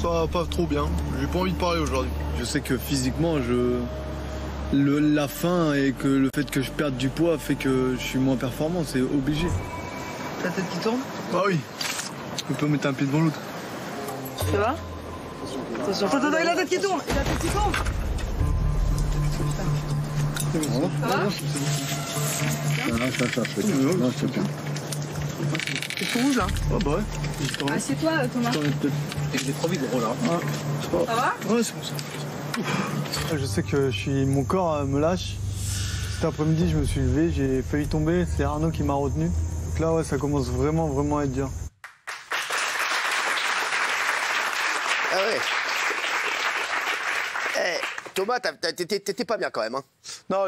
ça va pas trop bien. J'ai pas envie de parler aujourd'hui. Je sais que physiquement, la faim et que le fait que je perde du poids fait que je suis moins performant, c'est obligé. Ta tête qui tourne? Bah oui. On peut mettre un pied devant l'autre. Ça va? Attention. Attends, il a la tête qui tourne. Il a la tête qui tourne. Ça va? Non, c'est bien. C'est tout rouge là. Ah bah ouais. Assieds-toi, Thomas. J'ai trop vite gros là. Ça va? Ouais, c'est bon ça. Je sais que mon corps me lâche. Cet après-midi, je me suis levé, j'ai failli tomber. C'est Arnaud qui m'a retenu. Donc là, ouais, ça commence vraiment à être dur. Ah ouais. Thomas, t'étais pas bien quand même, hein? Non,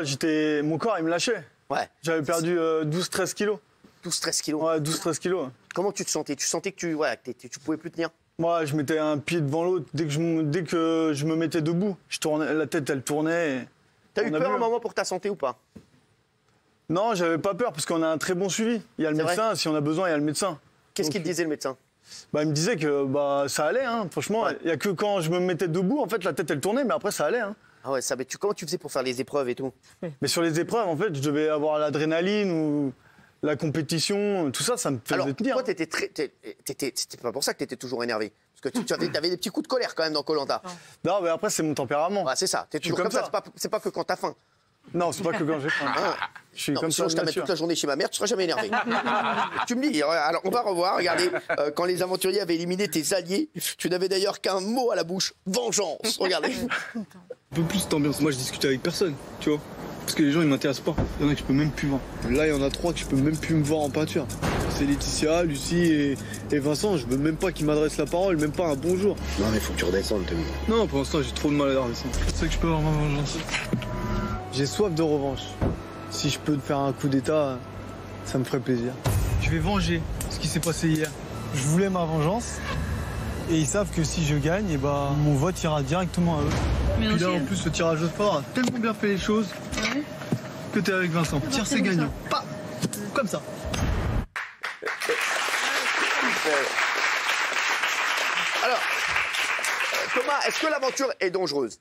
mon corps, il me lâchait. Ouais. J'avais perdu 12-13 kilos. 12-13 kilos. Ouais, 12-13 kilos. Comment tu te sentais? Tu sentais que tu pouvais plus tenir? Moi, je mettais un pied devant l'autre. Dès que je me mettais debout, la tête, elle tournait. T'as eu peur un moment pour ta santé ou pas? Non, j'avais pas peur parce qu'on a un très bon suivi. Il y a le médecin, si on a besoin, il y a le médecin. Qu'est-ce qu'il te disait le médecin? Il me disait que ça allait, hein, franchement. Il n'y a que quand je me mettais debout, en fait, la tête, elle tournait, mais après, ça allait. Hein. Ah ouais, mais comment tu faisais pour faire les épreuves et tout? Mais sur les épreuves, en fait, je devais avoir l'adrénaline ou la compétition, tout ça, ça me faisait tenir. Toi, c'était pas pour ça que tu étais toujours énervé. Parce que tu avais des petits coups de colère quand même dans Koh-Lanta. Non, mais après, c'est mon tempérament. Ouais, c'est ça, t'es toujours comme ça. C'est pas que quand t'as faim. Non, c'est pas que quand j'ai faim. Je suis comme ça. Si je t'amène toute la journée chez ma mère, tu seras jamais énervé. Tu me dis, alors on va revoir, regardez, quand les aventuriers avaient éliminé tes alliés, tu n'avais d'ailleurs qu'un mot à la bouche, vengeance. Regardez. Un peu plus cette ambiance. Moi, je discute avec personne, tu vois. Parce que les gens, ils m'intéressent pas. Il y en a que je peux même plus voir. Là, il y en a 3 que je peux même plus me voir en peinture. C'est Laetitia, Lucie et Vincent. Je veux même pas qu'ils m'adressent la parole, même pas un bonjour. Non, mais faut que tu redescendes, Tommy. Non, pour l'instant, j'ai trop de mal à redescendre. C'est ça que je peux avoir ma vengeance. J'ai soif de revanche. Si je peux faire un coup d'état, ça me ferait plaisir. Je vais venger ce qui s'est passé hier. Je voulais ma vengeance. Et ils savent que si je gagne, mon vote ira directement à eux. Mais puis là, en plus, le tirage au sort a tellement bien fait les choses que t'es avec Vincent. Tire, c'est gagnant. Pas comme ça. Alors, Thomas, est-ce que l'aventure est dangereuse?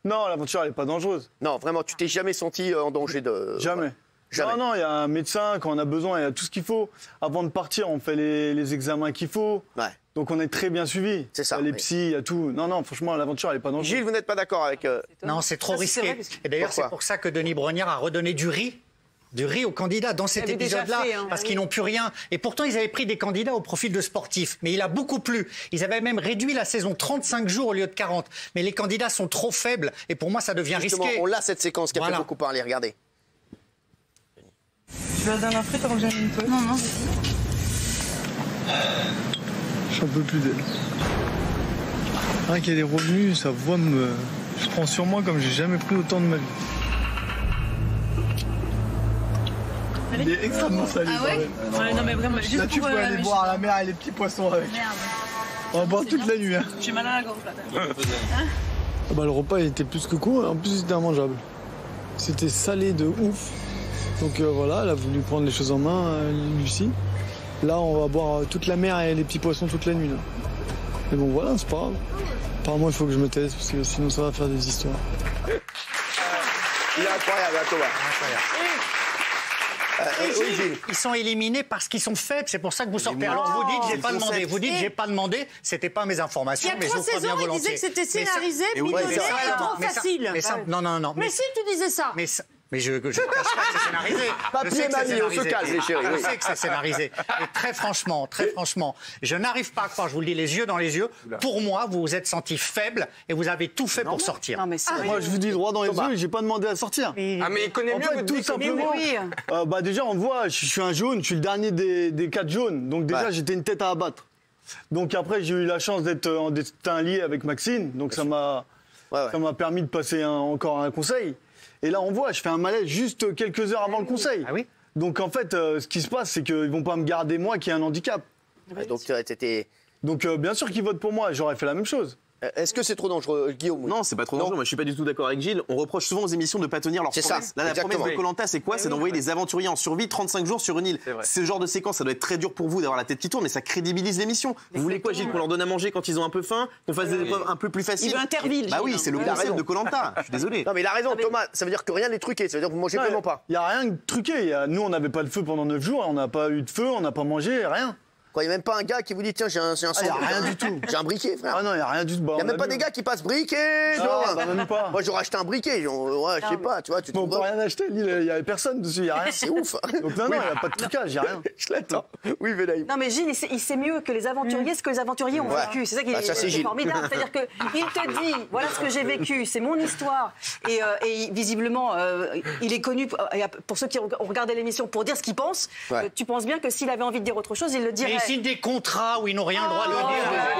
Non, l'aventure, elle n'est pas dangereuse. Non, vraiment, tu t'es jamais senti en danger de... Jamais. Jamais. Non, il y a un médecin, quand on a besoin, il y a tout ce qu'il faut. Avant de partir, on fait les examens qu'il faut. Ouais. Donc on est très bien suivi. C'est ça. Il y a les psys, il y a tout. Non, franchement, l'aventure, elle n'est pas dangereuse. Gilles, vous n'êtes pas d'accord avec... Non, c'est trop risqué. Et d'ailleurs, c'est pour ça que Denis Brognard a redonné du riz aux candidats dans cet épisode-là, parce qu'ils n'ont plus rien. Et pourtant, ils avaient pris des candidats au profil de sportifs. Mais il a beaucoup plu. Ils avaient même réduit la saison 35 jours au lieu de 40. Mais les candidats sont trop faibles. Et pour moi, ça devient risqué. On l'a, cette séquence qui a fait beaucoup parler. Regardez. Tu veux la dernière frite avant que j'aille une pause? Non, non. J'en peux plus d'elle. Rien qu'elle est revenue, sa voix je prends sur moi comme j'ai jamais pris autant de ma vie. Il est extrêmement salé. Ah ouais? Ouais, non mais vraiment, juste Là, tu peux aller boire la mer et les petits poissons avec. Merde. On va boire toute la nuit. Hein. j'ai mal à la gorge là. Le repas il était plus que court et en plus il était immangeable. C'était salé de ouf. Donc voilà, elle a voulu prendre les choses en main, Lucie. Là, on va boire toute la mer et les petits poissons toute la nuit. Là. Mais bon, voilà, c'est pas grave. Apparemment, il faut que je me taise parce que sinon, ça va faire des histoires. Il est incroyable, hein, Thomas. Ils sont éliminés parce qu'ils sont faibles. C'est pour ça que vous sortez. Alors vous dites, j'ai pas demandé. Vous dites, j'ai pas demandé. C'était pas mes informations, mais je vous crois bien volontiers. Il disait que c'était scénarisé, bidonné et trop facile. Non. Mais si tu disais ça. Mais je ne cache pas que c'est scénarisé. Papier manie, on se calme, les chéris. Je sais que c'est scénarisé. Et très franchement, je n'arrive pas à croire, je vous le dis les yeux dans les yeux, pour moi, vous vous êtes senti faible et vous avez tout fait pour sortir. Non mais c'est Moi, je vous dis droit dans les yeux, j'ai pas demandé à sortir. Ah, mais il connaît En mieux fait, votre tout vie que simplement. Déjà, on voit, je suis un jaune, je suis le dernier des 4 jaunes. Donc déjà, j'étais une tête à abattre. Donc après, j'ai eu la chance d'être en destin lié avec Maxime. Donc ça m'a permis de passer encore un conseil. Et là, on voit, je fais un malaise juste quelques heures avant le conseil. Ah oui. Donc en fait, ce qui se passe, c'est qu'ils vont pas me garder moi qui ai un handicap. Donc, t'étais... Donc bien sûr qu'ils votent pour moi, j'aurais fait la même chose. Est-ce que c'est trop dangereux, Guillaume? Non, c'est pas trop dangereux. Moi, je suis pas du tout d'accord avec Gilles. On reproche souvent aux émissions de pas tenir leurs promesses. Là, la promesse de Koh-Lanta, c'est quoi? C'est d'envoyer des aventuriers en survie 35 jours sur une île. Ce genre de séquence, ça doit être très dur pour vous d'avoir la tête qui tourne, mais ça crédibilise l'émission. Vous voulez quoi, Gilles? Qu'on leur donne à manger quand ils ont un peu faim? Qu'on fasse des épreuves un peu plus faciles? Il veut Interville. Bah oui, c'est le concept de Koh-Lanta. Je suis désolé. Non, mais il a raison, Thomas. Ça veut dire que rien n'est truqué. Ça veut dire que vous mangez vraiment pas. Il n'y a rien de truqué. Nous, on n'avait pas de feu pendant 9 jours. On n'a pas eu de feu, on n'a pas mangé, rien. Il n'y a même pas un gars qui vous dit tiens, j'ai un sandwich. Il n'y a rien du tout. J'ai un briquet, frère. Ah non, il n'y a rien du tout. Il n'y a même pas des gars qui passent briquet. Même pas. Moi, j'aurais acheté un briquet. Ouais, je sais pas, tu vois. Tu on peut rien acheter. Il n'y avait personne dessus, il n'y a rien. C'est ouf. Donc non, il n'y a pas de trucage, il n'y a rien. Je l'attends. Oui, Vélaï. Non, mais Gilles, il sait mieux que les aventuriers ce que les aventuriers ont vécu. C'est ça qui est formidable. C'est-à-dire qu'il te dit voilà ce que j'ai vécu, c'est mon histoire. Et visiblement, il est connu, pour ceux qui ont regardé l'émission, pour dire ce qu'il pense. Tu penses bien que s'il avait envie de dire autre chose, il le dirait. Mais il signe des contrats où ils n'ont rien le droit de le dire.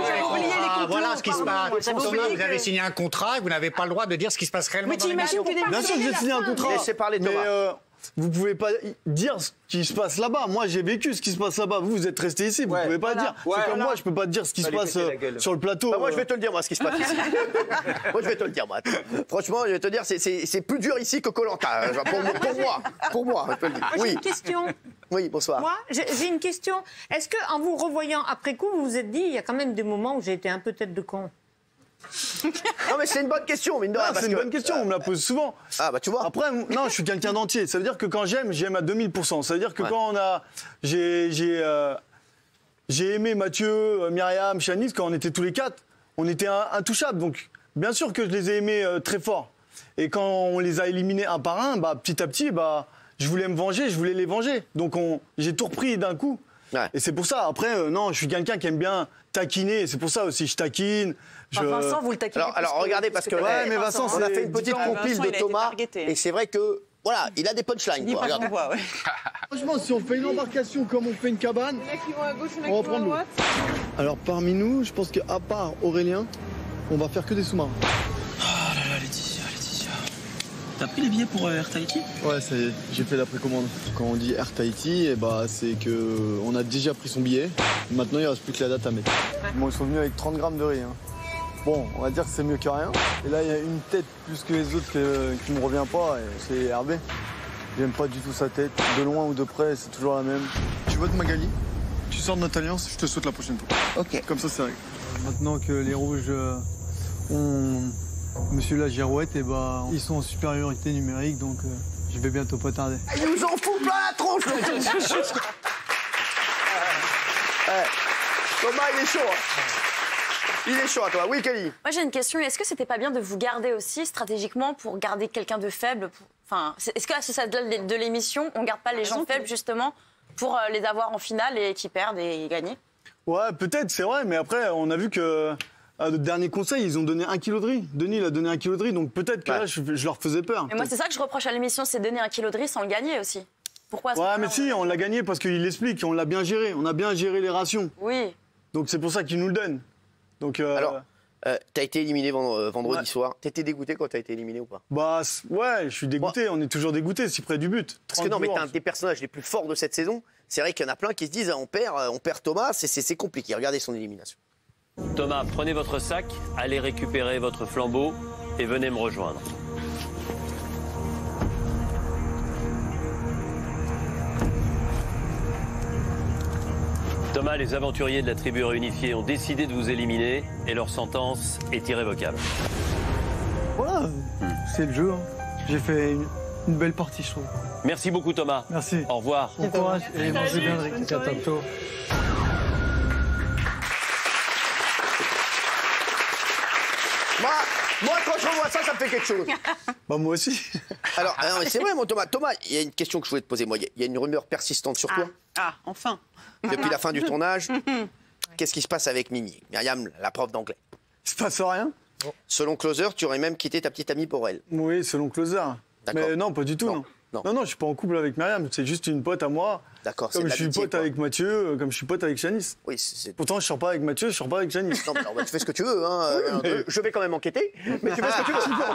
J'avais oublié les contours. Voilà ce qui se passe. Thomas, vous avez signé un contrat et vous n'avez pas le droit de dire ce qui se passe réellement. Mais tu imagines que bien sûr que j'ai signé un contrat. Laissez parler Thomas. Mais vous pouvez pas dire ce qui se passe là-bas. Moi, j'ai vécu ce qui se passe là-bas. Vous êtes resté ici, vous pouvez pas dire. C'est comme moi, je peux pas te dire ce qui se passe sur le plateau. Moi, je vais te le dire, moi, ce qui se passe ici. Moi, je vais te le dire, moi. Franchement, je vais te dire, c'est plus dur ici que Koh-Lanta. Pour moi, je peux le dire. Moi, j'ai une question. Oui, bonsoir. Moi, j'ai une question. Est-ce qu'en vous revoyant après coup, vous vous êtes dit, il y a quand même des moments où j'ai été un peu tête de con? Non, mais c'est une bonne question, mine de rien. C'est une bonne question, on me la pose souvent. Ah, bah tu vois. Après, non, je suis quelqu'un d'entier. Ça veut dire que quand j'aime à 2000%. Ça veut dire que quand j'ai aimé Mathieu, Myriam, Shanice, quand on était tous les 4, on était intouchables. Donc, bien sûr que je les ai aimés très fort. Et quand on les a éliminés un par un, petit à petit, je voulais me venger, je voulais les venger. Donc, j'ai tout repris d'un coup. Ouais. Et c'est pour ça. Après, non, je suis quelqu'un qui aime bien taquiner. C'est pour ça aussi, je taquine. Vincent, vous le taquinez. Alors regardez, parce que mais Vincent, on a fait une petite compile de Thomas. Et c'est vrai que, voilà, il a des punchlines. Franchement, si on fait une embarcation comme on fait une cabane, on va prendre l'eau. Alors parmi nous, je pense qu'à part Aurélien, on va faire que des sous-marins. Oh là là, Laetitia. T'as pris les billets pour Air Tahiti? Ouais, ça y est, j'ai fait la précommande. Quand on dit Air Tahiti, c'est que on a déjà pris son billet. Maintenant, il reste plus que la date à mettre. Bon, ils sont venus avec 30 grammes de riz. Bon, on va dire que c'est mieux que rien. Et là, il y a une tête plus que les autres qui me revient pas, et c'est Hervé. J'aime pas du tout sa tête. De loin ou de près, c'est toujours la même. Tu votes Magali, tu sors de notre alliance, je te saute la prochaine fois. Ok. Comme ça, c'est réglé. Maintenant que les rouges ont Monsieur la Girouette, ils sont en supériorité numérique, donc je vais bientôt pas tarder. Il nous en fout plein la tronche. Thomas, il est chaud. Il est chaud à toi. Oui, Kelly. Moi, j'ai une question. Est-ce que c'était pas bien de vous garder aussi stratégiquement pour garder quelqu'un de faible est-ce qu'à ce stade de l'émission, on garde pas les gens faibles justement pour les avoir en finale et qui perdent et gagner? Ouais, peut-être, c'est vrai, mais après, on a vu que le dernier conseil, ils ont donné 1 kilo de riz. Denis, il a donné 1 kilo de riz, donc peut-être que là, je leur faisais peur. Mais moi, c'est ça que je reproche à l'émission, c'est donner 1 kilo de riz sans le gagner aussi. Pourquoi? Ouais, mais si, on l'a gagné parce qu'il l'explique, on l'a bien géré. On a bien géré les rations. Oui. Donc c'est pour ça qu'ils nous le donnent. Donc, alors, t'as été éliminé vendredi soir. T'étais dégoûté quand t'as été éliminé ou pas? Ouais, je suis dégoûté. On est toujours dégoûté, si près du but. Parce que non, mais t'es un des personnages les plus forts de cette saison. C'est vrai qu'il y en a plein qui se disent on perd Thomas, c'est compliqué. Regardez son élimination. Thomas, prenez votre sac, allez récupérer votre flambeau et venez me rejoindre. Thomas, les aventuriers de la tribu réunifiée ont décidé de vous éliminer et leur sentence est irrévocable. Voilà, c'est le jeu. J'ai fait une belle partie, je trouve. Merci beaucoup, Thomas. Merci. Au revoir. Bon courage et mangez bien, Rick. À tantôt. Moi, quand je revois ça me fait quelque chose. Moi aussi. Alors, c'est vrai, mon Thomas. Thomas, il y a une question que je voulais te poser. Moi, il y a une rumeur persistante sur toi. Ah, enfin. Depuis la fin du tournage, qu'est-ce qui se passe avec Mimi, Myriam, la prof d'anglais? Il se passe rien. Selon Closer, tu aurais même quitté ta petite amie pour elle. Oui, selon Closer. Mais non, pas du tout, non. Non, je suis pas en couple avec Myriam. C'est juste une pote à moi. D'accord. Comme je suis pote avec Mathieu, comme je suis pote avec Janice. Oui, c'est... Pourtant, je sors pas avec Mathieu, je sors pas avec Janice. Non, mais tu fais ce que tu veux. Hein. Oui, je vais quand même enquêter. Mais tu fais ce que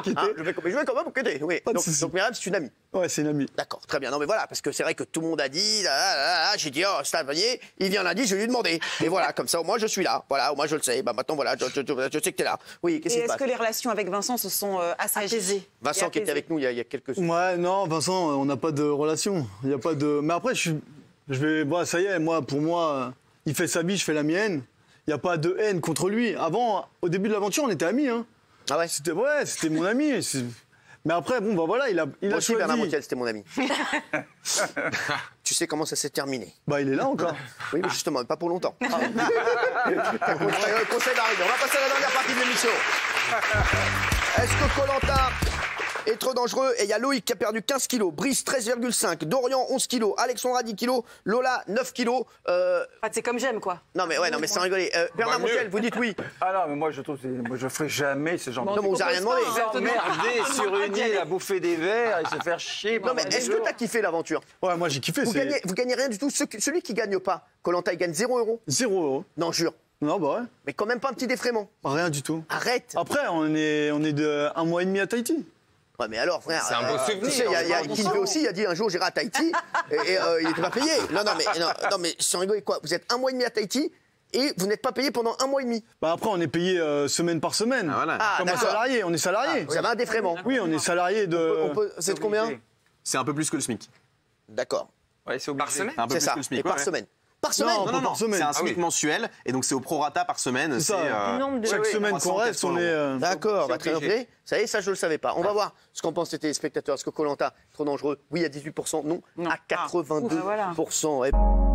tu veux. Je vais quand même enquêter. Oui. Donc Myriam, c'est une amie. Ouais, c'est une amie. D'accord, très bien. Non, mais voilà, parce que c'est vrai que tout le monde a dit. J'ai dit, oh, Stéphanie, il vient lundi, je vais lui demander. Et voilà, comme ça, au moins, je suis là. Voilà, au moins, je le sais. Bah, maintenant, voilà, je sais que tu es là. Oui, qu'est-ce qui se passe? Est-ce que les relations avec Vincent se sont apaisées? Vincent qui était avec nous il y a quelques jours. Ouais, non, Vincent, on n'a pas de relation. Il y a pas de. Mais après, ça y est, pour moi, il fait sa vie, je fais la mienne. Il n'y a pas de haine contre lui. Avant, au début de l'aventure, on était amis. Hein. Ah ouais? C'était mon ami. Mais après, bon, bah voilà, il a choisi. Bernard Montiel, c'était mon ami. Tu sais comment ça s'est terminé? Bah, il est là encore. Oui, mais justement, pas pour longtemps. Conseil d'arriver. On va passer à la dernière partie de l'émission. Est-ce que Koh-Lanta est trop dangereux? Et il y a Loïc qui a perdu 15 kilos, Brice 13,5, Dorian 11 kilos, Alexandra 10 kilos, Lola 9 kilos. C'est comme j'aime, quoi. Non, mais ouais, non, mais sans rigoler. Bernard Montiel, vous dites oui. Ah non, mais moi je trouve que je ferai jamais ce genre de choses. Non, mais vous avez rien demandé. S'emmerder sur une île à bouffer des verres et se faire chier. Non, mais est-ce que t'as kiffé l'aventure? Ouais, moi j'ai kiffé. Vous gagnez rien du tout. Celui qui gagne pas, Koh-Lanta, il gagne 0 €. 0 €. Non, jure. Non, bah ouais. Mais quand même pas un petit défraiement. Rien du tout. Arrête. Après, on est de 1 mois et demi à Tahiti. Ouais, mais alors, frère. C'est un beau souvenir. Tu sais, il y a Kinvé aussi, il a dit un jour j'irai à Tahiti et il n'était pas payé. Non, mais sans rigoler, quoi. Vous êtes 1 mois et demi à Tahiti et vous n'êtes pas payé pendant 1 mois et demi. Bah après, on est payé semaine par semaine. Ah, voilà. Comme un salarié, on est salarié. Vous avez un défraiement. Oui, on est salarié de. C'est de combien? C'est un peu plus que le SMIC. D'accord. Ouais, c'est par semaine. Un peu plus ça. que le SMIC. Et par semaine. Par semaine? Non, par semaine. C'est un SMIC mensuel et donc c'est au prorata par semaine. C'est ça. Chaque semaine qu'on reste, on est. D'accord, bah, très bien. Ça y est, ça je le savais pas. On va voir ce qu'en pensent les téléspectateurs. Est-ce que Koh-Lanta est trop dangereux? Oui à 18%, non à 82%.